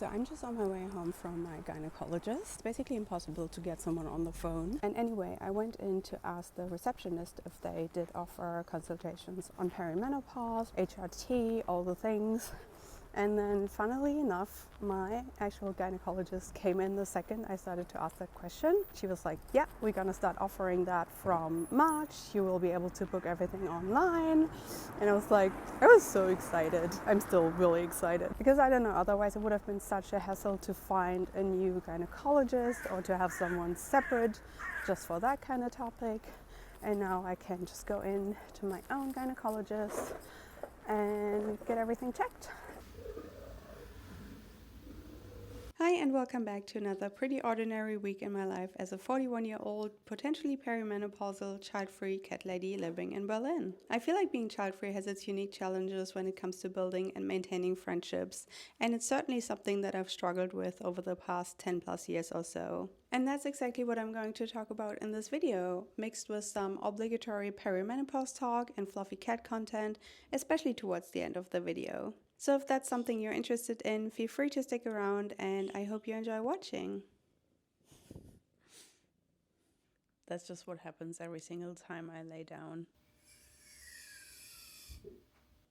So I'm just on my way home from my gynecologist. It's basically impossible to get someone on the phone. And anyway, I went in to ask the receptionist if they did offer consultations on perimenopause, HRT, all the things. And then funnily enough, my actual gynecologist came in the second I started to ask that question. She was like, yeah, we're gonna start offering that from March. You will be able to book everything online. And I was so excited. I'm still really excited because I don't know, otherwise it would have been such a hassle to find a new gynecologist or to have someone separate just for that kind of topic. And now I can just go in to my own gynecologist and get everything checked. Hi and welcome back to another pretty ordinary week in my life as a 41-year-old, potentially perimenopausal, child-free cat lady living in Berlin. I feel like being child-free has its unique challenges when it comes to building and maintaining friendships, and it's certainly something that I've struggled with over the past 10 plus years or so. And that's exactly what I'm going to talk about in this video, mixed with some obligatory perimenopause talk and fluffy cat content, especially towards the end of the video. So if that's something you're interested in, feel free to stick around and I hope you enjoy watching. That's just what happens every single time I lay down.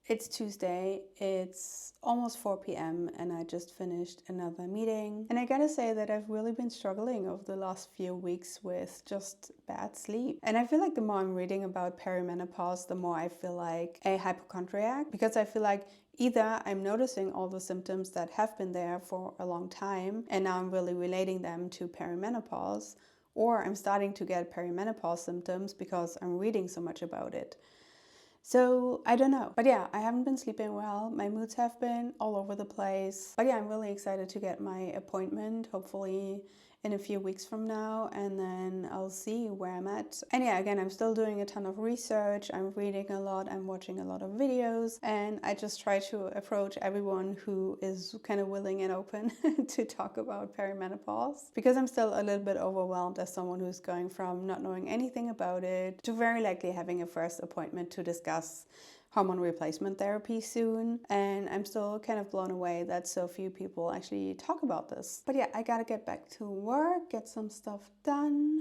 It's Tuesday, it's almost 4 p.m. and I just finished another meeting. And I gotta say that I've really been struggling over the last few weeks with just bad sleep. And I feel like the more I'm reading about perimenopause, the more I feel like a hypochondriac, because I feel like either I'm noticing all the symptoms that have been there for a long time and now I'm really relating them to perimenopause, or I'm starting to get perimenopause symptoms because I'm reading so much about it. So I don't know, but yeah, I haven't been sleeping well. My moods have been all over the place, but yeah, I'm really excited to get my appointment, hopefully in a few weeks from now, and then I'll see where I'm at. And yeah, again, I'm still doing a ton of research. I'm reading a lot, I'm watching a lot of videos, and I just try to approach everyone who is kind of willing and open to talk about perimenopause, because I'm still a little bit overwhelmed as someone who's going from not knowing anything about it to very likely having a first appointment to discuss hormone replacement therapy soon, and I'm still kind of blown away that so few people actually talk about this. But yeah, I gotta get back to work, get some stuff done.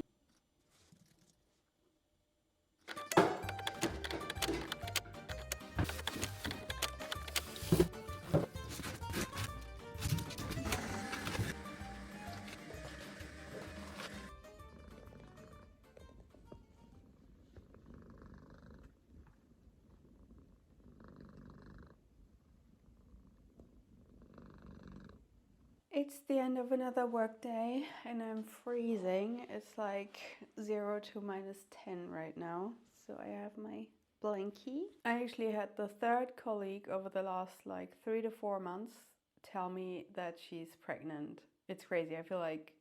It's the end of another work day and I'm freezing. It's like 0 to -10 right now. So I have my blankie. I actually had the third colleague over the last like 3 to 4 months tell me that she's pregnant. It's crazy. I feel like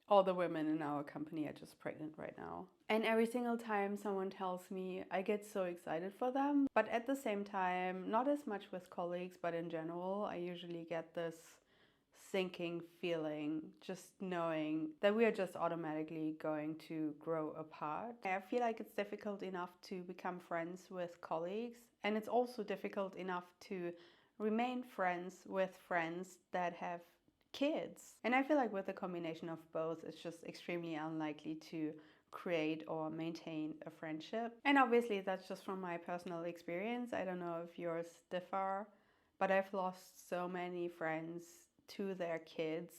all the women in our company are just pregnant right now. And every single time someone tells me, I get so excited for them. But at the same time, not as much with colleagues, but in general, I usually get this sinking feeling just knowing that we are just automatically going to grow apart. I feel like it's difficult enough to become friends with colleagues, and it's also difficult enough to remain friends with friends that have kids. And I feel like with a combination of both, it's just extremely unlikely to create or maintain a friendship. And obviously that's just from my personal experience. I don't know if yours differ, but I've lost so many friends to their kids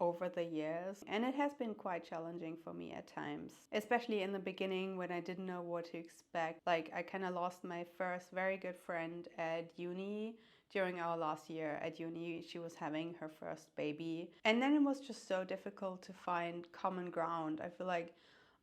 over the years, and it has been quite challenging for me at times, especially in the beginning when I didn't know what to expect. Like, I kind of lost my first very good friend at uni during our last year at uni. She was having her first baby, and then it was just so difficult to find common ground. I feel like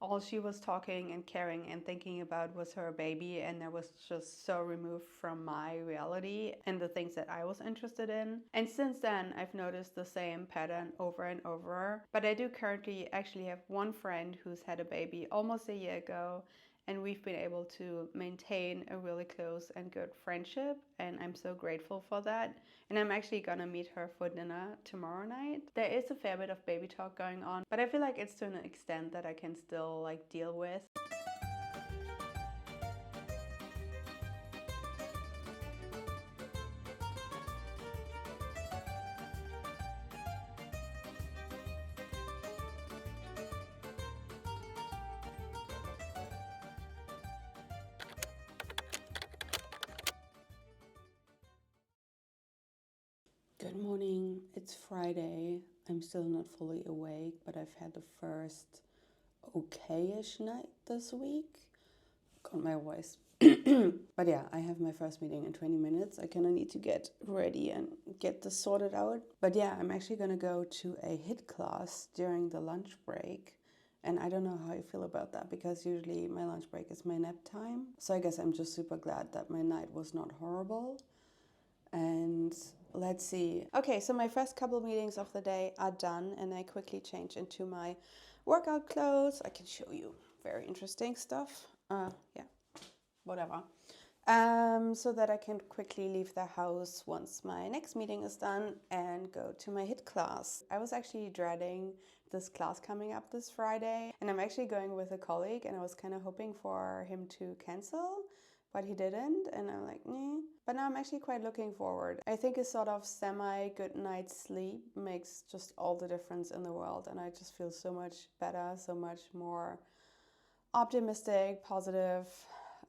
all she was talking and caring and thinking about was her baby, and that was just so removed from my reality and the things that I was interested in. And since then, I've noticed the same pattern over and over. But I do currently actually have one friend who's had a baby almost a year ago, and we've been able to maintain a really close and good friendship, and I'm so grateful for that. And I'm actually gonna meet her for dinner tomorrow night. There is a fair bit of baby talk going on, but I feel like it's to an extent that I can still like deal with. Good morning. It's Friday. I'm still not fully awake, but I've had the first okay-ish night this week. Got my voice. But yeah, I have my first meeting in 20 minutes. I kind of need to get ready and get this sorted out. But yeah, I'm actually going to go to a HIIT class during the lunch break. And I don't know how I feel about that because usually my lunch break is my nap time. So I guess I'm just super glad that my night was not horrible. And let's see. Okay, so my first couple meetings of the day are done and I quickly change into my workout clothes. I can show you very interesting stuff. Yeah, whatever. So that I can quickly leave the house once my next meeting is done and go to my HIIT class. I was actually dreading this class coming up this Friday, and I'm actually going with a colleague, and I was kind of hoping for him to cancel, but he didn't, and I'm like, nah. But now I'm actually quite looking forward. I think a sort of semi-good night's sleep makes just all the difference in the world, and I just feel so much better, so much more optimistic, positive.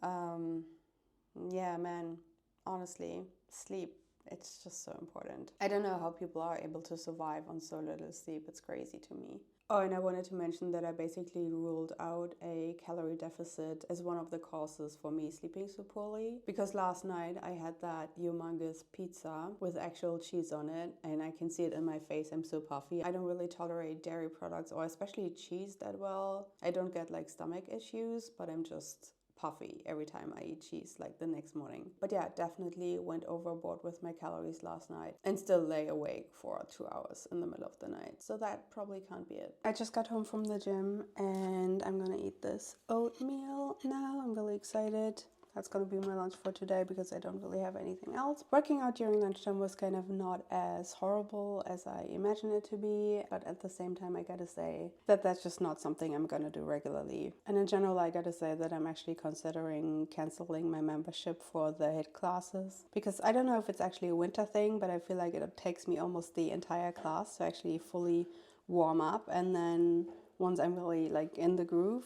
Yeah, man, honestly, sleep, it's just so important. I don't know how people are able to survive on so little sleep. It's crazy to me. Oh, and I wanted to mention that I basically ruled out a calorie deficit as one of the causes for me sleeping so poorly. Because last night I had that humongous pizza with actual cheese on it, and I can see it in my face. I'm so puffy. I don't really tolerate dairy products or especially cheese that well. I don't get like stomach issues, but I'm just puffy every time I eat cheese, like the next morning. But yeah, definitely went overboard with my calories last night and still lay awake for 2 hours in the middle of the night. So that probably can't be it. I just got home from the gym and I'm gonna eat this oatmeal now. I'm really excited. That's gonna be my lunch for today because I don't really have anything else. Working out during lunchtime was kind of not as horrible as I imagined it to be, but at the same time I gotta say that that's just not something I'm gonna do regularly. And in general, I gotta say that I'm actually considering canceling my membership for the HIIT classes because I don't know if it's actually a winter thing, but I feel like it takes me almost the entire class to actually fully warm up, and then once I'm really like in the groove,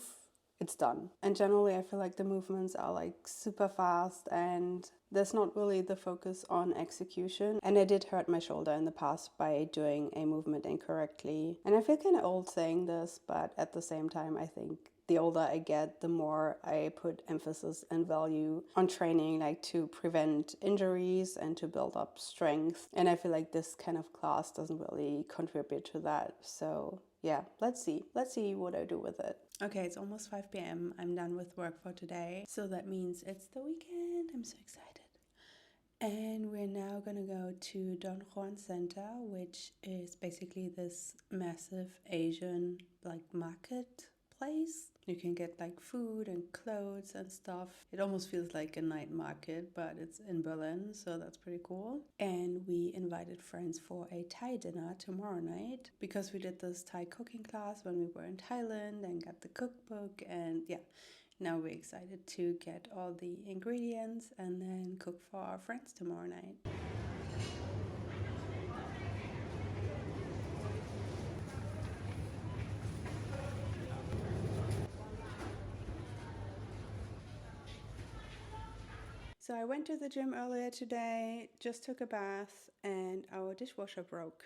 it's done. And generally I feel like the movements are like super fast and there's not really the focus on execution. And I did hurt my shoulder in the past by doing a movement incorrectly. And I feel kind of old saying this, but at the same time I think the older I get, the more I put emphasis and value on training, like to prevent injuries and to build up strength. And I feel like this kind of class doesn't really contribute to that. So yeah, let's see what I do with it. Okay, it's almost 5 p.m. I'm done with work for today. So that means it's the weekend. I'm so excited. And we're now gonna go to Don Juan Center, which is basically this massive Asian like market place. You can get like food and clothes and stuff. It almost feels like a night market, but it's in Berlin, so that's pretty cool. And we invited friends for a Thai dinner tomorrow night because we did this Thai cooking class when we were in Thailand and got the cookbook, and yeah. Now we're excited to get all the ingredients and then cook for our friends tomorrow night. So I went to the gym earlier today, just took a bath, and our dishwasher broke.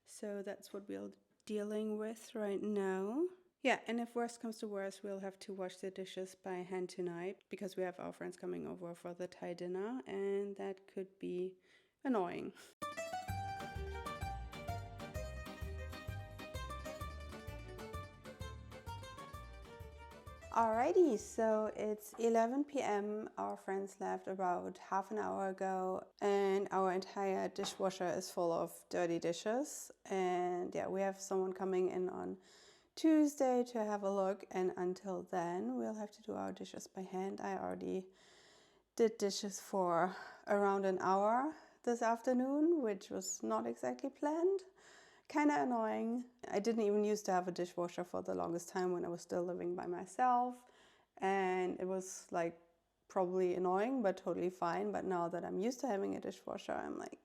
So that's what we're dealing with right now. Yeah, and if worst comes to worst, we'll have to wash the dishes by hand tonight because we have our friends coming over for the Thai dinner, and that could be annoying. Alrighty, so it's 11 p.m. Our friends left about half an hour ago, and our entire dishwasher is full of dirty dishes. And yeah, we have someone coming in on Tuesday to have a look, and until then, we'll have to do our dishes by hand. I already did dishes for around an hour this afternoon, which was not exactly planned. Kind of annoying. I didn't even used to have a dishwasher for the longest time when I was still living by myself, and it was like probably annoying but totally fine. But now that I'm used to having a dishwasher, I'm like,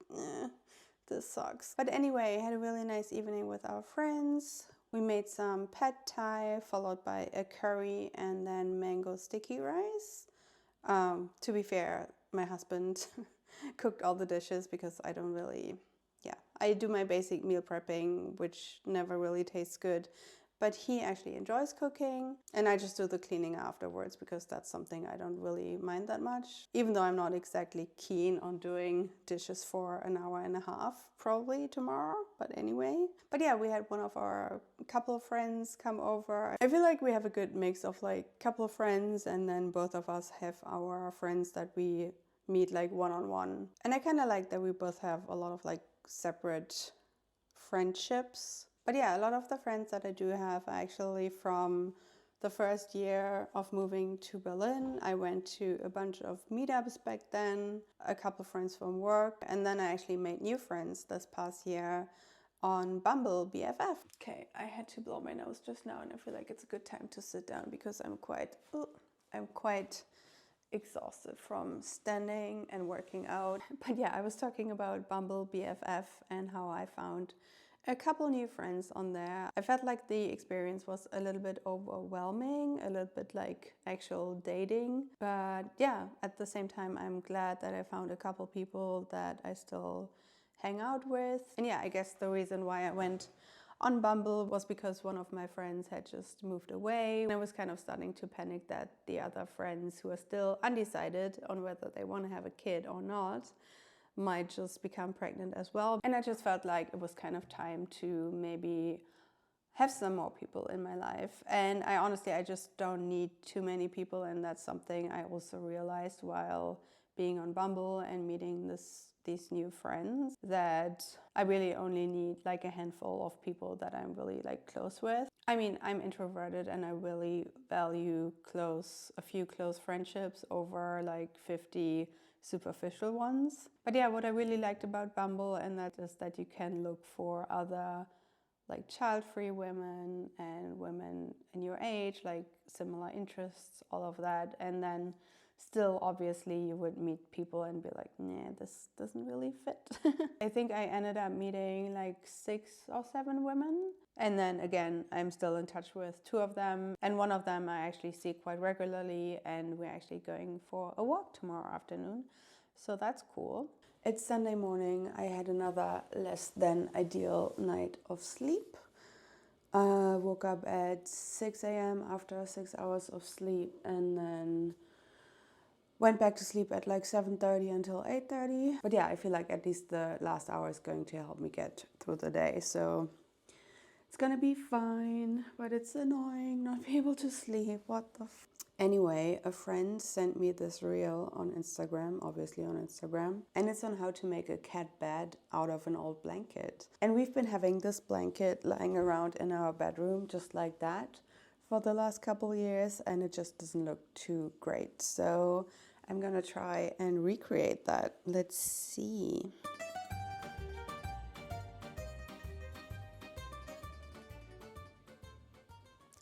this sucks. But anyway, I had a really nice evening with our friends. We made some pad thai followed by a curry and then mango sticky rice. To be fair, my husband cooked all the dishes because I don't really I do my basic meal prepping, which never really tastes good. But he actually enjoys cooking, and I just do the cleaning afterwards because that's something I don't really mind that much, even though I'm not exactly keen on doing dishes for an hour and a half probably tomorrow, but anyway. But yeah, we had one of our couple of friends come over. I feel like we have a good mix of like couple of friends, and then both of us have our friends that we meet like one-on-one. And I kind of like that we both have a lot of like separate friendships. But yeah, a lot of the friends that I do have are actually from the first year of moving to Berlin. I went to a bunch of meetups back then, a couple of friends from work, and then I actually made new friends this past year on Bumble BFF. Okay, I had to blow my nose just now, and I feel like it's a good time to sit down because I'm quite exhausted from standing and working out. But yeah, I was talking about Bumble BFF and how I found a couple new friends on there. I felt like the experience was a little bit overwhelming, a little bit like actual dating. But yeah, at the same time, I'm glad that I found a couple people that I still hang out with. And yeah, I guess the reason why I went on Bumble was because one of my friends had just moved away, and I was kind of starting to panic that the other friends who are still undecided on whether they want to have a kid or not might just become pregnant as well. And I just felt like it was kind of time to maybe have some more people in my life. And I just don't need too many people, and that's something I also realized while being on Bumble and meeting these new friends, that I really only need like a handful of people that I'm really like close with. I mean, I'm introverted and I really value a few close friendships over like 50 superficial ones. But yeah, what I really liked about Bumble and that is that you can look for other like child-free women and women in your age, like similar interests, all of that. And then still, obviously, you would meet people and be like, nah, this doesn't really fit. I think I ended up meeting like 6 or 7 women. And then again, I'm still in touch with 2 of them. And one of them I actually see quite regularly. And we're actually going for a walk tomorrow afternoon. So that's cool. It's Sunday morning. I had another less than ideal night of sleep. Woke up at 6 a.m. after 6 hours of sleep, and then went back to sleep at like 7:30 until 8:30. But yeah, I feel like at least the last hour is going to help me get through the day. So it's gonna be fine, but it's annoying not being able to sleep. What the Anyway, a friend sent me this reel on Instagram, obviously on Instagram, and it's on how to make a cat bed out of an old blanket. And we've been having this blanket lying around in our bedroom just like that for the last couple years, and it just doesn't look too great. So I'm gonna try and recreate that. Let's see.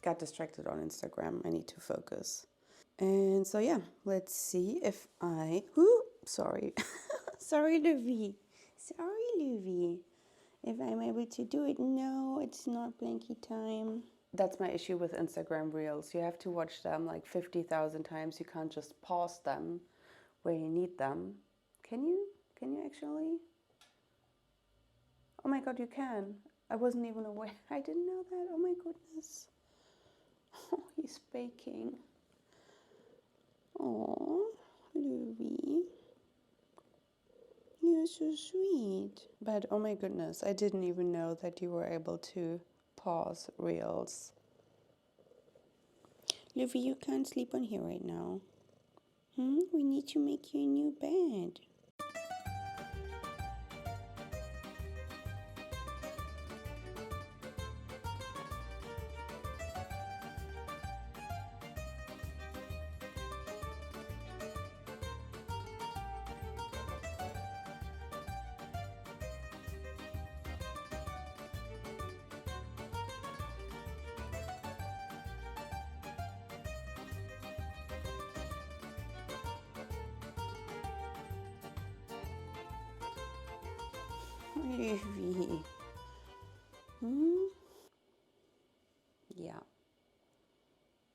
Got distracted on Instagram. I need to focus. And so yeah, let's see if sorry. Sorry, Luvi. Sorry, Luvi. If I'm able to do it. No, it's not blankie time. That's my issue with Instagram Reels. You have to watch them like 50,000 times. You can't just pause them where you need them. Can you? Can you actually? Oh my god, you can. I wasn't even aware. I didn't know that. Oh my goodness. Oh, he's baking. Oh, Louis. You're so sweet. But oh my goodness, I didn't even know that you were able to pause reels. Louis, you can't sleep on here right now. We need to make you a new bed. Louis. Yeah.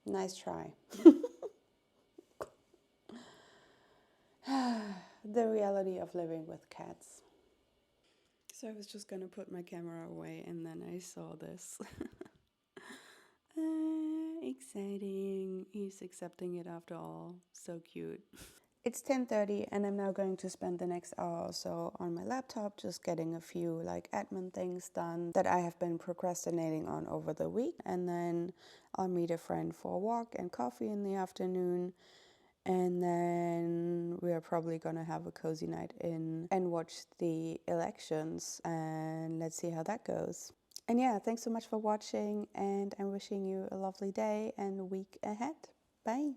Nice try. The reality of living with cats. So I was just gonna put my camera away and then I saw this. Exciting. He's accepting it after all. So cute. It's 10:30 and I'm now going to spend the next hour or so on my laptop just getting a few like admin things done that I have been procrastinating on over the week. And then I'll meet a friend for a walk and coffee in the afternoon. And then we are probably gonna have a cozy night in and watch the elections, and let's see how that goes. And yeah, thanks so much for watching, and I'm wishing you a lovely day and week ahead. Bye.